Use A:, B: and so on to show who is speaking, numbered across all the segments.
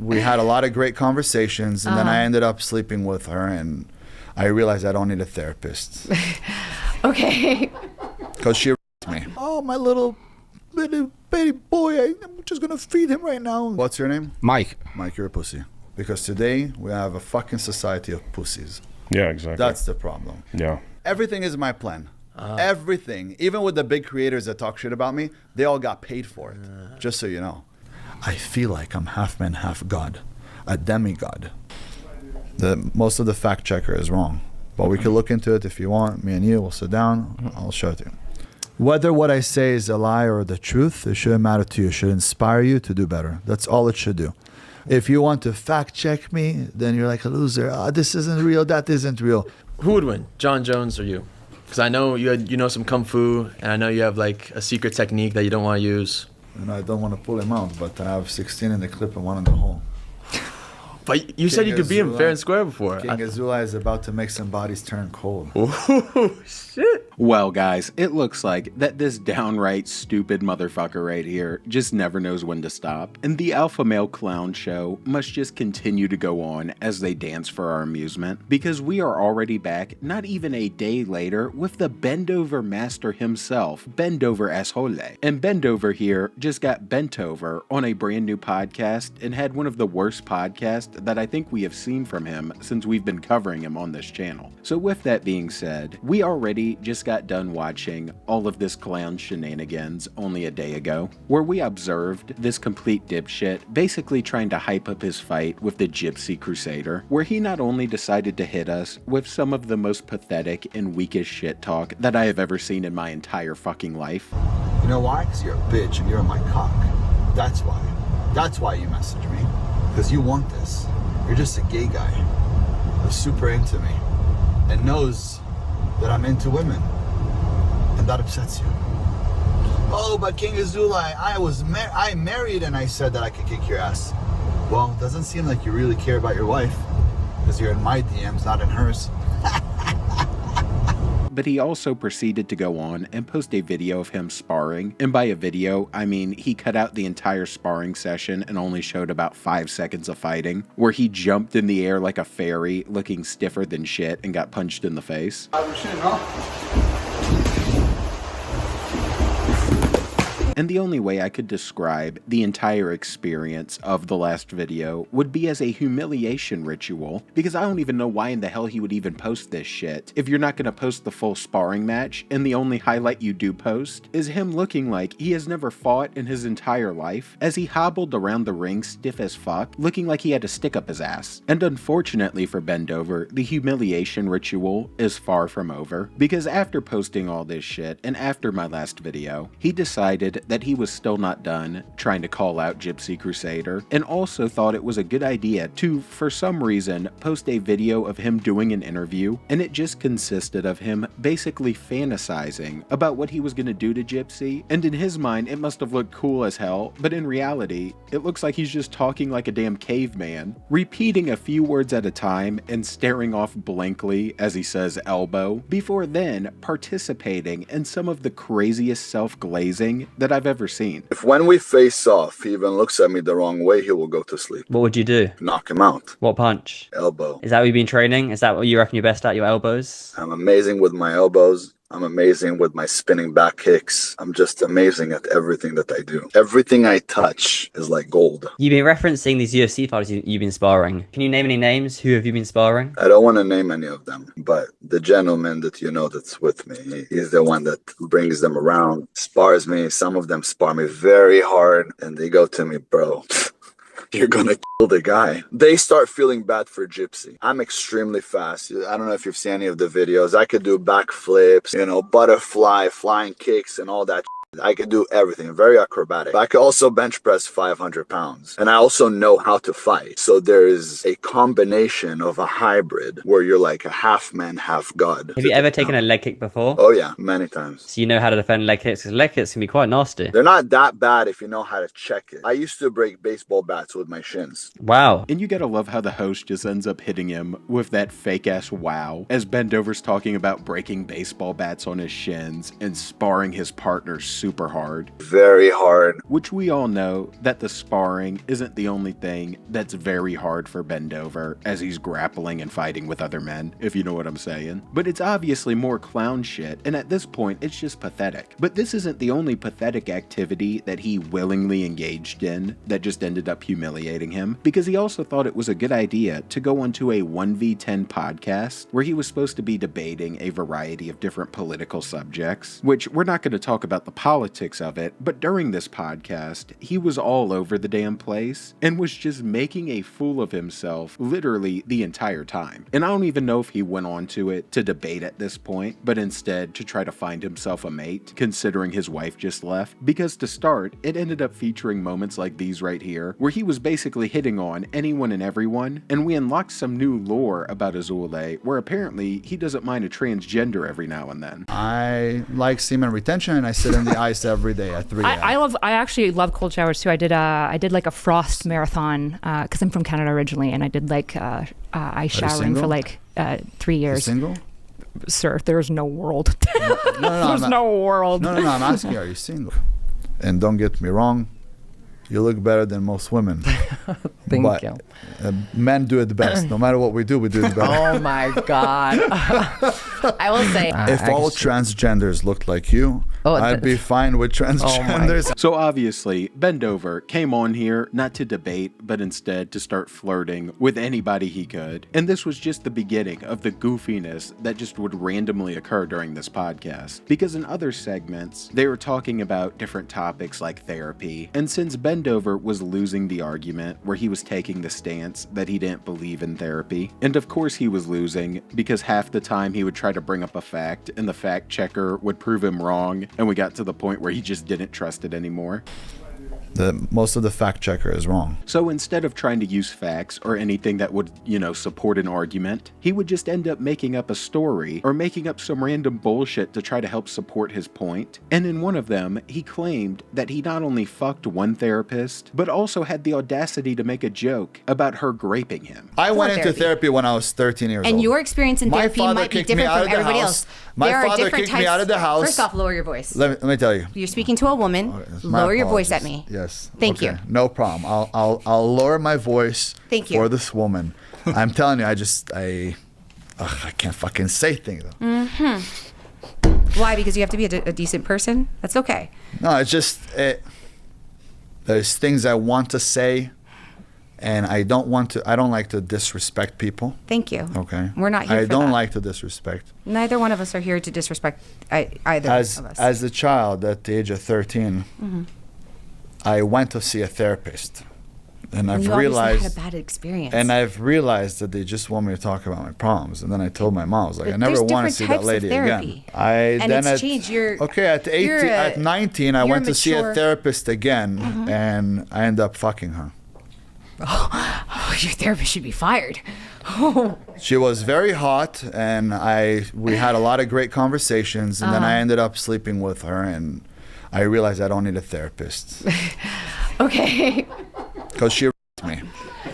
A: We had a lot of great conversations, and then I ended up sleeping with her, and I realized I don't need a therapist.
B: Okay.
A: Because she me. Oh, my little baby boy, I'm just going to feed him right now. What's your name?
C: Mike.
A: Mike, you're a pussy. Because today, we have a fucking society of pussies.
C: Yeah, exactly.
A: That's the problem.
C: Yeah.
A: Everything is my plan. Everything. Even with the big creators that talk shit about me, they all got paid for it. Just so you know. I feel like I'm half man, half God. A demigod. Most of the fact checker is wrong. But we can look into it if you want. Me and you will sit down. I'll show it to you. Whether what I say is a lie or the truth, it shouldn't matter to you. It should inspire you to do better. That's all it should do. If you want to fact check me, then you're like a loser. This isn't real. That isn't real.
D: Who would win, John Jones or you? Because I know you know some kung fu, and I know you have like a secret technique that you don't want to use.
A: And I don't want to pull him out, but I have 16 in the clip and one in the hole.
D: But you said you could beat him fair and square before.
A: King Azoulay is about to make some bodies turn cold.
D: Oh, shit.
E: Well, guys, it looks like that this downright stupid motherfucker right here just never knows when to stop. And the Alpha Male Clown Show must just continue to go on as they dance for our amusement. Because we are already back, not even a day later, with the Bendover master himself, Bendover Azoulay. And Bendover here just got bent over on a brand new podcast and had one of the worst podcasts that I think we have seen from him since we've been covering him on this channel. So with that being said, we already just got done watching all of this clown shenanigans only a day ago, where we observed this complete dipshit basically trying to hype up his fight with the Gypsy Crusader, where he not only decided to hit us with some of the most pathetic and weakest shit talk that I have ever seen in my entire fucking life.
A: You know why? Because you're a bitch and you're on my cock. That's why. That's why you message me. Because you want this. You're just a gay guy who's super into me and knows that I'm into women. And that upsets you. Oh, but King Azoulay, I married and I said that I could kick your ass. Well, it doesn't seem like you really care about your wife. Because you're in my DMs, not in hers.
E: But he also proceeded to go on and post a video of him sparring. And by a video, I mean he cut out the entire sparring session and only showed about 5 seconds of fighting, where he jumped in the air like a fairy, looking stiffer than shit, and got punched in the face. And the only way I could describe the entire experience of the last video would be as a humiliation ritual, because I don't even know why in the hell he would even post this shit if you're not going to post the full sparring match, and the only highlight you do post is him looking like he has never fought in his entire life, as he hobbled around the ring stiff as fuck, looking like he had a stick up his ass. And unfortunately for Bendover, the humiliation ritual is far from over, because after posting all this shit, and after my last video, he decided that he was still not done trying to call out Gypsy Crusader, and also thought it was a good idea to, for some reason, post a video of him doing an interview, and it just consisted of him basically fantasizing about what he was going to do to Gypsy, and in his mind it must have looked cool as hell, but in reality, it looks like he's just talking like a damn caveman, repeating a few words at a time and staring off blankly as he says elbow, before then participating in some of the craziest self-glazing that I've ever seen.
A: If when we face off, he even looks at me the wrong way, he will go to sleep.
F: What would you do?
A: Knock him out.
F: What punch?
A: Elbow.
F: Is that what you've been training? Is that what you reckon you're best at, your elbows?
A: I'm amazing with my elbows. I'm amazing with my spinning back kicks. I'm just amazing at everything that I do. Everything I touch is like gold.
F: You've been referencing these UFC fighters you've been sparring. Can you name any names? Who have you been sparring?
A: I don't want to name any of them, but the gentleman that you know that's with me, he's the one that brings them around, spars me. Some of them spar me very hard, and they go to me, bro, you're gonna kill the guy. They start feeling bad for Gypsy. I'm extremely fast. I don't know if you've seen any of the videos. I could do backflips, butterfly, flying kicks, and all that. I can do everything, very acrobatic. I can also bench press 500 pounds. And I also know how to fight. So there is a combination of a hybrid where you're like a half man, half god.
F: Have you ever taken a leg kick before?
A: Oh yeah, many times.
F: So you know how to defend leg kicks? Because leg kicks can be quite nasty.
A: They're not that bad if you know how to check it. I used to break baseball bats with my shins.
F: Wow.
E: And you gotta love how the host just ends up hitting him with that fake ass wow, as Bendover's talking about breaking baseball bats on his shins and sparring his partner super hard.
A: Very hard.
E: Which we all know that the sparring isn't the only thing that's very hard for Bendover as he's grappling and fighting with other men, if you know what I'm saying. But it's obviously more clown shit, and at this point, it's just pathetic. But this isn't the only pathetic activity that he willingly engaged in that just ended up humiliating him, because he also thought it was a good idea to go onto a 1v10 podcast where he was supposed to be debating a variety of different political subjects, which we're not going to talk about the politics of it, but during this podcast, he was all over the damn place and was just making a fool of himself literally the entire time. And I don't even know if he went on to it to debate at this point, but instead to try to find himself a mate, considering his wife just left, because to start, it ended up featuring moments like these right here, where he was basically hitting on anyone and everyone, and we unlocked some new lore about Azoulay, where apparently he doesn't mind a transgender every now and then.
C: I like semen retention, and I sit in the ice every day at 3 a.m.
B: I actually love cold showers too. I did like a frost marathon because I'm from Canada originally, and I did like ice showering for like 3 years.
C: You single?
B: Sir, there's no world.
C: No,
B: There's no world.
C: No, I'm asking you, are you single? And don't get me wrong, you look better than most women.
G: Thank you.
C: Men do it the best. No matter what we do it better.
G: Oh my God.
B: I will say,
C: If all transgenders looked like you, I'd be fine with transgenders.
E: So obviously, Bendover came on here not to debate, but instead to start flirting with anybody he could. And this was just the beginning of the goofiness that just would randomly occur during this podcast. Because in other segments, they were talking about different topics like therapy. And since Bendover was losing the argument where he was taking the stance that he didn't believe in therapy, and of course he was losing because half the time he would try to bring up a fact and the fact checker would prove him wrong, and we got to the point where he just didn't trust it anymore.
C: Most of the fact checker is wrong.
E: So instead of trying to use facts or anything that would, support an argument, he would just end up making up a story or making up some random bullshit to try to help support his point. And in one of them, he claimed that he not only fucked one therapist, but also had the audacity to make a joke about her graping him.
C: I went into therapy when I was 13 years old.
B: and your experience in therapy might be different from everybody else.
C: My father kicked me out of the house.
B: First off, lower your voice.
C: Let me tell you.
B: You're speaking to a woman. Lower your voice at me.
C: Yes.
B: Thank you.
C: No problem. I'll lower my voice
B: Thank you.
C: for this woman. I'm telling you, I can't fucking say things.
B: Why? Because you have to be a decent person? That's okay.
C: No, it's just there's things I want to say, and I don't like to disrespect people.
B: Thank you.
C: Okay.
B: We're not here
C: I
B: for
C: don't
B: that.
C: like to disrespect.
B: Neither one of us are here to disrespect either of us.
C: As a child at the age of 13, I went to see a therapist, and I've
B: you
C: realized
B: had a bad experience.
C: And I've realized that they just want me to talk about my problems. And then I told my mom, I was like,
B: But
C: I never
B: there's
C: want to
B: different
C: see that
B: types of
C: lady
B: therapy.
C: again.
B: And it's changed.
C: At 19, I went to see a
B: mature.
C: therapist again, and I ended up fucking her.
B: Oh, your therapist should be fired.
C: She was very hot, and we had a lot of great conversations, and then I ended up sleeping with her, and I realized I don't need a therapist.
B: Okay.
C: Because she raped me.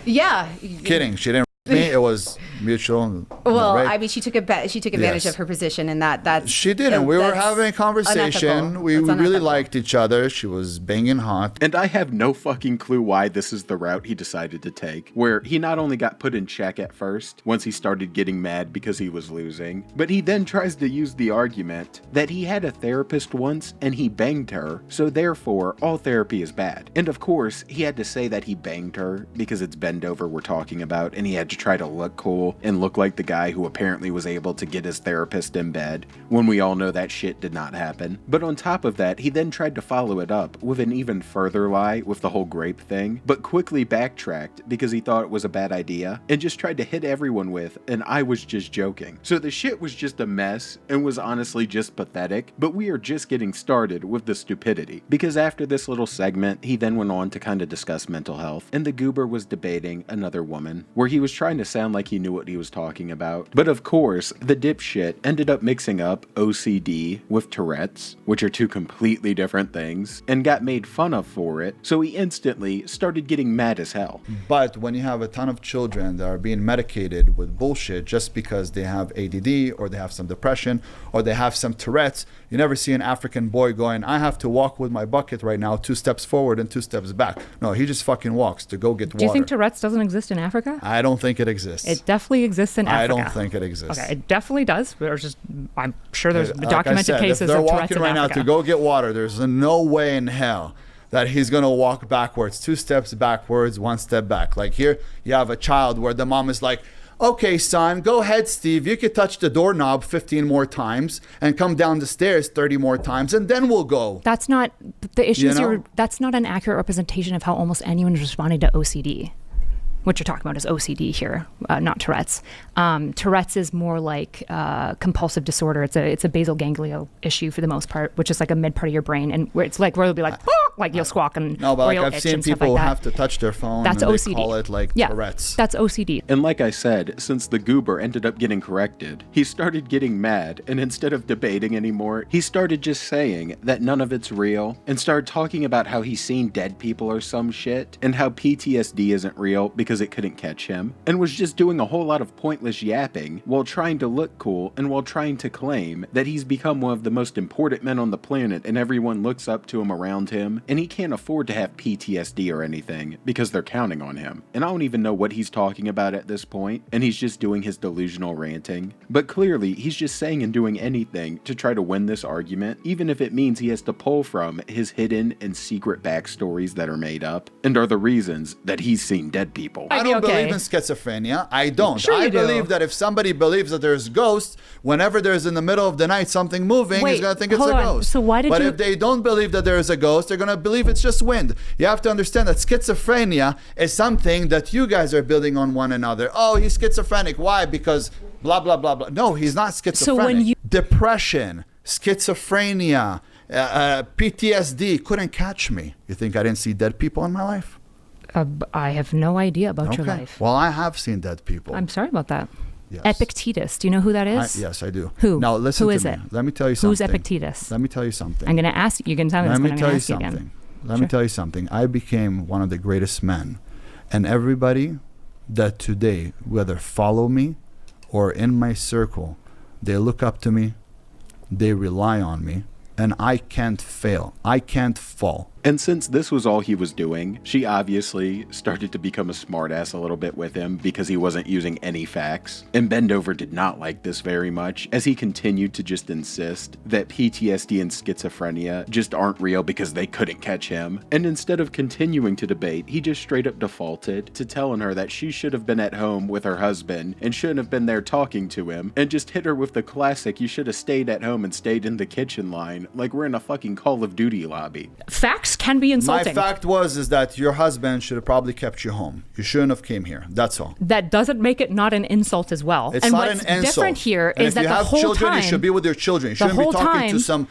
B: Yeah.
C: Kidding. She didn't rape me. It was mutual.
B: Well,
C: rape.
B: I mean, she took advantage
C: Yes.
B: of her position, and that's
C: She didn't. We were
B: that's
C: having a conversation.
B: unethical.
C: We
B: That's
C: really
B: unethical.
C: liked each other. She was banging hot.
E: And I have no fucking clue why this is the route he decided to take, where he not only got put in check at first, once he started getting mad because he was losing, but he then tries to use the argument that he had a therapist once and he banged her, so therefore all therapy is bad. And of course, he had to say that he banged her because it's Bendover we're talking about, and he had to try to look cool and look like the guy who apparently was able to get his therapist in bed, when we all know that shit did not happen. But on top of that, he then tried to follow it up with an even further lie with the whole grape thing, but quickly backtracked because he thought it was a bad idea and just tried to hit everyone with, and I was just joking. So the shit was just a mess and was honestly just pathetic, but we are just getting started with the stupidity. Because after this little segment, he then went on to kind of discuss mental health, and the goober was debating another woman, where he was trying to sound like he knew what he was talking about. But of course, the dipshit ended up mixing up OCD with Tourette's, which are two completely different things, and got made fun of for it, so he instantly started getting mad as hell.
C: But when you have a ton of children that are being medicated with bullshit just because they have ADD or they have some depression or they have some Tourette's, you never see an African boy going, I have to walk with my bucket right now 2 steps forward and 2 steps back. No, he just fucking walks to go get water.
B: Do you think Tourette's doesn't exist in Africa?
C: I don't think it exists.
B: It definitely exists in Africa.
C: I don't think it exists.
B: Okay, it definitely does. There's just, I'm sure there's
C: Like
B: documented
C: I said,
B: cases
C: if they're
B: of Tourette's
C: walking
B: in
C: right
B: Africa.
C: now to go get water, there's no way in hell that he's going to walk backwards, 2 steps backwards, 1 step back. Like here, you have a child where the mom is like, okay, son, go ahead, Steve. You could touch the doorknob 15 more times and come down the stairs 30 more times, and then we'll go.
B: That's not the issue.
C: You know?
B: That's not an accurate representation of how almost anyone is responding to OCD. What you're talking about is OCD here, not Tourette's. Tourette's is more like compulsive disorder. It's a basal ganglia issue for the most part, which is like a mid part of your brain, and where it's like where it'll be like, like you'll squawk and
C: no, but
B: or
C: like
B: you'll
C: I've
B: itch
C: seen
B: and stuff
C: people
B: like that.
C: have to touch their phone.
B: That's
C: and
B: OCD.
C: They call it like Tourette's.
B: That's OCD.
E: And like I said, since the goober ended up getting corrected, he started getting mad, and instead of debating anymore, he started just saying that none of it's real, and started talking about how he's seen dead people or some shit, and how PTSD isn't real because it couldn't catch him, and was just doing a whole lot of pointless yapping while trying to look cool and while trying to claim that he's become one of the most important men on the planet and everyone looks up to him around him, and he can't afford to have PTSD or anything because they're counting on him. And I don't even know what he's talking about at this point, and he's just doing his delusional ranting. But clearly, he's just saying and doing anything to try to win this argument, even if it means he has to pull from his hidden and secret backstories that are made up, and are the reasons that he's seen dead people.
C: I don't believe in schizophrenia. I don't.
B: Sure
C: I
B: you do.
C: believe that if somebody believes that there's ghosts, whenever there's in the middle of the night something moving,
B: Wait,
C: he's going to think it's
B: hold
C: a
B: on.
C: ghost.
B: So why did
C: but
B: you-
C: if they don't believe that there is a ghost, they're going to believe it's just wind. You have to understand that schizophrenia is something that you guys are building on one another. Oh, he's schizophrenic. Why? Because blah, blah, blah, blah. No, he's not schizophrenic.
B: So when you-
C: Depression, schizophrenia, PTSD couldn't catch me. You think I didn't see dead people in my life?
B: I have no idea about your life.
C: Well, I have seen dead people.
B: I'm sorry about that.
C: Yes.
B: Epictetus. Do you know who that is?
C: Yes, I do.
B: Who?
C: Now listen
B: Who
C: to
B: is
C: me.
B: it?
C: Let me tell you something.
B: Who's Epictetus?
C: Let me tell you something.
B: I'm going to ask you. You can tell me this,
C: Let
B: but
C: me
B: I'm
C: tell
B: going to
C: you
B: ask you
C: something.
B: again.
C: Let me tell you something. I became one of the greatest men, and everybody that today, whether follow me or in my circle, they look up to me, they rely on me, and I can't fail. I can't fall.
E: And since this was all he was doing, she obviously started to become a smartass a little bit with him because he wasn't using any facts. And Bendover did not like this very much, as he continued to just insist that PTSD and schizophrenia just aren't real because they couldn't catch him. And instead of continuing to debate, he just straight up defaulted to telling her that she should have been at home with her husband and shouldn't have been there talking to him, and just hit her with the classic, you should have stayed at home and stayed in the kitchen line, like we're in a fucking Call of Duty lobby.
B: Facts can be insulting.
C: My fact is that your husband should have probably kept you home. You shouldn't have came here. That's all.
B: That doesn't make it not an insult as well.
C: It's
B: and
C: not
B: what's
C: an insult.
B: different here
C: And
B: is
C: if
B: that
C: you
B: the
C: have
B: whole
C: children,
B: time,
C: you should be with your children. You shouldn't be
B: whole
C: talking to
B: time-
C: some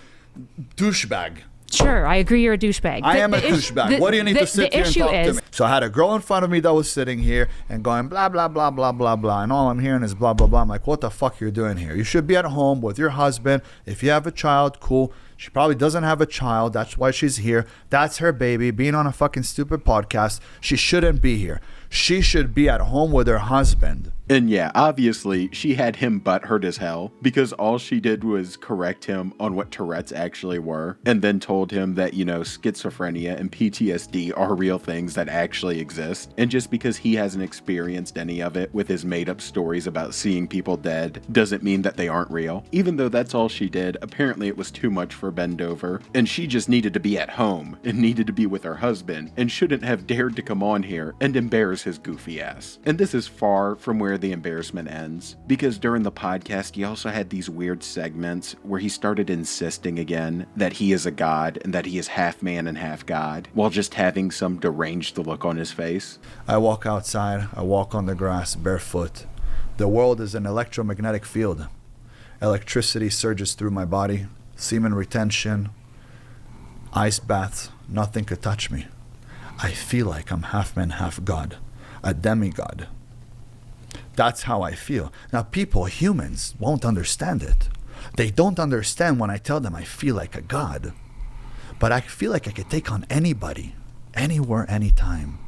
C: douchebag.
B: Sure, I agree you're a douchebag.
C: I am a douchebag. What do you need to sit here and talk to me? So I had a girl in front of me that was sitting here and going blah, blah, blah, blah, blah, blah. And all I'm hearing is blah, blah, blah. I'm like, what the fuck you're doing here? You should be at home with your husband. If you have a child, cool. She probably doesn't have a child. That's why she's here. That's her baby. Being on a fucking stupid podcast. She shouldn't be here. She should be at home with her husband.
E: And yeah, obviously, she had him butthurt as hell because all she did was correct him on what Tourette's actually were, and then told him that, you know, schizophrenia and PTSD are real things that actually exist. And just because he hasn't experienced any of it with his made up stories about seeing people dead doesn't mean that they aren't real. Even though that's all she did, apparently it was too much for Bendover, and she just needed to be at home and needed to be with her husband and shouldn't have dared to come on here and embarrass his goofy ass. And this is far from where the embarrassment ends, because during the podcast he also had these weird segments where he started insisting again that he is a god and that he is half man and half god, while just having some deranged look on his face.
C: I walk outside. I walk on the grass barefoot. The world is an electromagnetic field. Electricity surges through my body. Semen retention. Ice baths. Nothing could touch me. I feel like I'm half man, half god. A demigod. That's how I feel. Now, people, humans, won't understand it. They don't understand when I tell them I feel like a god. But I feel like I could take on anybody, anywhere, anytime.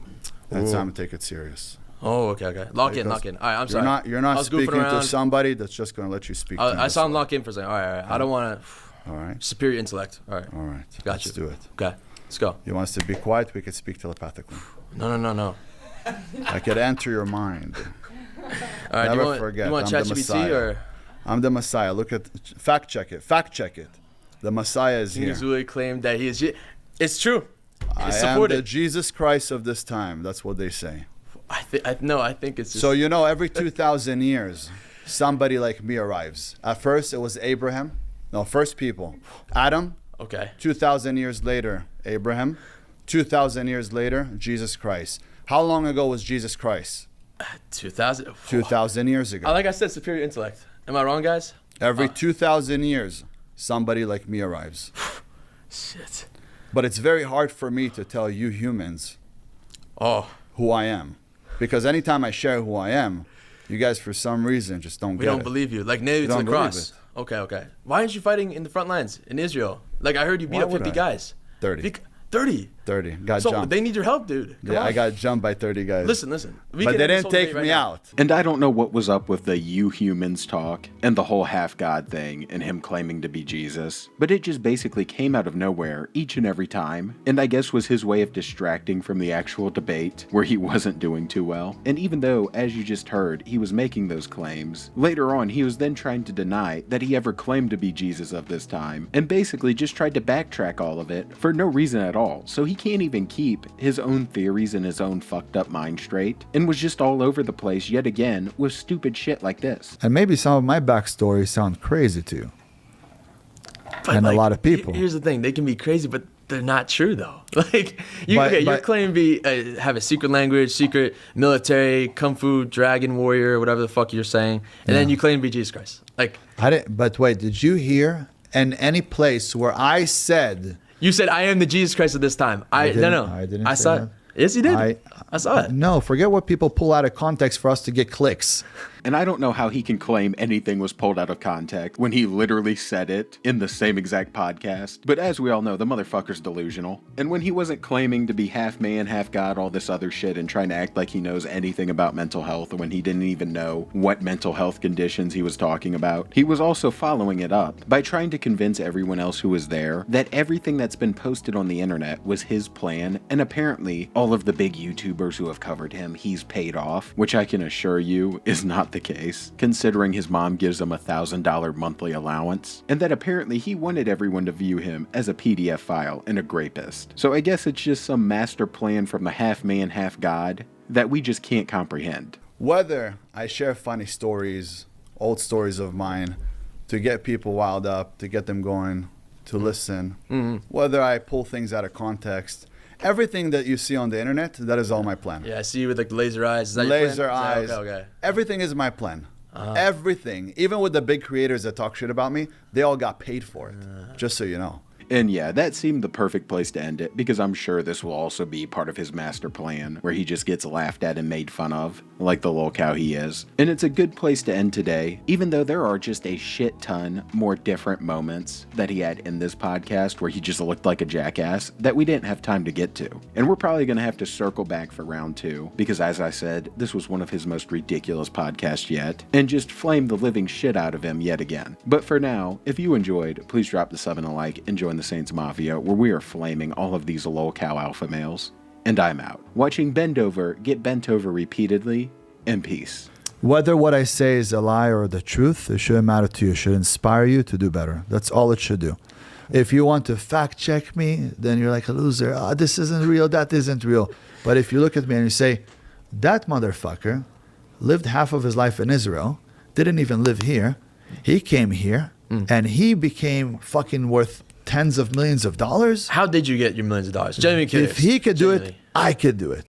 C: That's how I'm gonna take it serious.
D: Oh, okay. Lock in. All right, I'm sorry.
C: You're not speaking to somebody that's just gonna let you speak.
D: I saw him lock in for a second. All right. I don't want to.
C: All right.
D: Superior intellect. All right.
C: Let's do it.
D: Okay, let's go.
C: You want us to be quiet? We could speak telepathically.
D: No.
C: I could enter your mind.
D: All right.
C: Never forget.
D: You want
C: I'm the
D: ChatGPT
C: Messiah.
D: or?
C: I'm the Messiah. Fact check it. The Messiah is here.
D: Azoulay claimed that he is. It's true.
C: I am the Jesus Christ of this time. That's what they say.
D: I think it's just...
C: So every 2,000 years, somebody like me arrives. At first, it was Abraham. No, first people. Adam.
D: Okay.
C: 2,000 years later, Abraham. 2,000 years later, Jesus Christ. How long ago was Jesus Christ?
D: 2,000.
C: 2,000 years ago.
D: Like I said, superior intellect. Am I wrong, guys?
C: Every 2,000 years, somebody like me arrives.
D: Shit.
C: But it's very hard for me to tell you humans who I am. Because anytime I share who I am, you guys, for some reason, just don't get it.
D: We don't believe you. Like, nailed to the cross. Okay. Why aren't you fighting in the front lines in Israel? Like, I heard you beat up 50 guys.
C: 30.
D: 30?
C: 30. Got jumped.
D: They need your help, dude. Come on.
C: I got jumped by 30 guys.
D: Listen.
C: But they didn't take me out.
E: And I don't know what was up with the you humans talk and the whole half-god thing and him claiming to be Jesus. But it just basically came out of nowhere each and every time. And I guess was his way of distracting from the actual debate where he wasn't doing too well. And even though, as you just heard, he was making those claims, later on he was then trying to deny that he ever claimed to be Jesus of this time. And basically just tried to backtrack all of it for no reason at all. So he can't even keep his own theories and his own fucked up mind straight, and was just all over the place yet again with stupid shit like this.
C: And maybe some of my backstories sound crazy to you. But a lot of people.
D: Here's the thing, they can be crazy, but they're not true though. Like, you're claiming to be have a secret language, secret military, kung fu, dragon warrior, whatever the fuck you're saying, and then you claim to be Jesus Christ. Like,
C: but wait, did you hear in any place where I said...
D: You said, I am the Jesus Christ of this time.
C: I
D: I saw it. Yes, you did. I saw it.
C: No, forget what people pull out of context for us to get clicks.
E: And I don't know how he can claim anything was pulled out of context when he literally said it in the same exact podcast. But as we all know, the motherfucker's delusional. And when he wasn't claiming to be half man, half god, all this other shit, and trying to act like he knows anything about mental health when he didn't even know what mental health conditions he was talking about, he was also following it up by trying to convince everyone else who was there that everything that's been posted on the internet was his plan, and apparently all of the big YouTubers who have covered him, he's paid off, which I can assure you is not the case, considering his mom gives him $1,000 monthly allowance, and that apparently he wanted everyone to view him as a PDF file and a grapist. So I guess it's just some master plan from the half man, half god that we just can't comprehend.
C: Whether I share funny stories, old stories of mine, to get people wild up, to get them going, to listen, whether I pull things out of context, everything that you see on the internet, that is all my plan.
D: Yeah, I see you with like the laser eyes. Is that
C: laser
D: your plan?
C: eyes.
D: Okay.
C: Everything is my plan. Everything. Even with the big creators that talk shit about me, they all got paid for it. Just so you know.
E: And yeah, that seemed the perfect place to end it, because I'm sure this will also be part of his master plan, where he just gets laughed at and made fun of, like the lol cow he is. And it's a good place to end today, even though there are just a shit ton more different moments that he had in this podcast where he just looked like a jackass that we didn't have time to get to. And we're probably going to have to circle back for round 2, because as I said, this was one of his most ridiculous podcasts yet, and just flamed the living shit out of him yet again. But for now, if you enjoyed, please drop the sub and a like and join the Saints Mafia, where we are flaming all of these lol cow alpha males. And I'm out, watching Bend Over get bent over repeatedly, and peace.
C: Whether what I say is a lie or the truth, it shouldn't matter to you. It should inspire you to do better. That's all it should do. If you want to fact check me, then you're like a loser. Oh, this isn't real, that isn't real. But if you look at me and you say, that motherfucker lived half of his life in Israel, didn't even live here, he came here, and he became fucking worth tens of millions of dollars.
D: How did you get your millions of dollars? Genuinely curious.
C: If he could do it, I could do it.